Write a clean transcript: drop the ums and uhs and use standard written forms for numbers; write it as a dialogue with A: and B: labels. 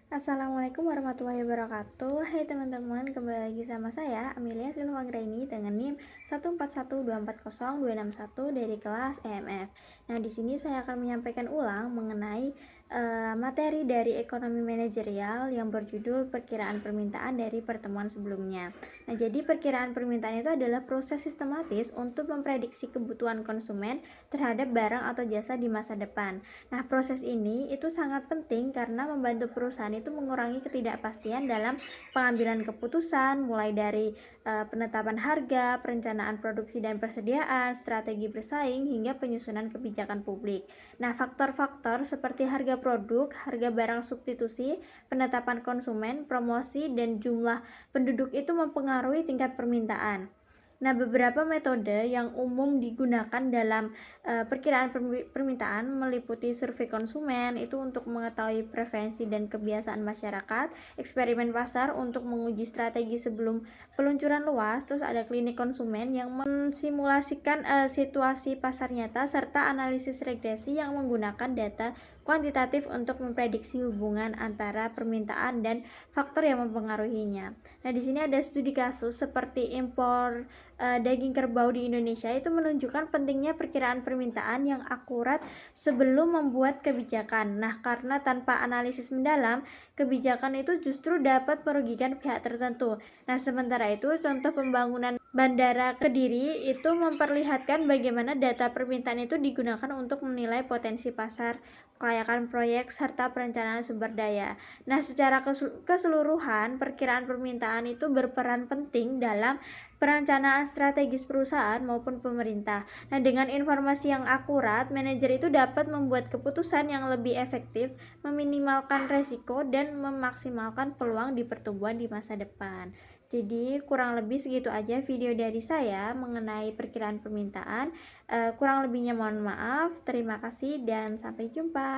A: Assalamualaikum warahmatullahi wabarakatuh. Hai teman-teman, kembali lagi sama saya Amelia Silvagraini dengan NIM 1412402661 dari kelas EMF. Nah, di sini saya akan menyampaikan ulang mengenai materi dari ekonomi manajerial yang berjudul perkiraan permintaan dari pertemuan sebelumnya. Nah, jadi perkiraan permintaan itu adalah proses sistematis untuk memprediksi kebutuhan konsumen terhadap barang atau jasa di masa depan. Nah, proses ini itu sangat penting karena membantu perusahaan itu mengurangi ketidakpastian dalam pengambilan keputusan, mulai dari penetapan harga, perencanaan produksi dan persediaan, strategi bersaing, hingga penyusunan kebijakan publik. Nah, faktor-faktor seperti harga produk, harga barang substitusi, penetapan konsumen, promosi, dan jumlah penduduk itu mempengaruhi tingkat permintaan. Nah, beberapa metode yang umum digunakan dalam perkiraan permintaan meliputi survei konsumen itu untuk mengetahui preferensi dan kebiasaan masyarakat, eksperimen pasar untuk menguji strategi sebelum peluncuran luas, terus ada klinik konsumen yang mensimulasikan situasi pasar nyata, serta analisis regresi yang menggunakan data kuantitatif untuk memprediksi hubungan antara permintaan dan faktor yang mempengaruhinya. Nah, di sini ada studi kasus seperti impor daging kerbau di Indonesia itu menunjukkan pentingnya perkiraan permintaan yang akurat sebelum membuat kebijakan. Nah, karena tanpa analisis mendalam, kebijakan itu justru dapat merugikan pihak tertentu. Nah, sementara itu contoh pembangunan Bandara Kediri itu memperlihatkan bagaimana data permintaan itu digunakan untuk menilai potensi pasar, kelayakan proyek, serta perencanaan sumber daya. Nah, secara keseluruhan, perkiraan permintaan itu berperan penting dalam perencanaan strategis perusahaan maupun pemerintah. Nah, dengan informasi yang akurat, manajer itu dapat membuat keputusan yang lebih efektif, meminimalkan resiko, dan memaksimalkan peluang di pertumbuhan di masa depan. Jadi, kurang lebih segitu aja video dari saya mengenai perkiraan permintaan. Kurang lebihnya mohon maaf. Terima kasih dan sampai jumpa.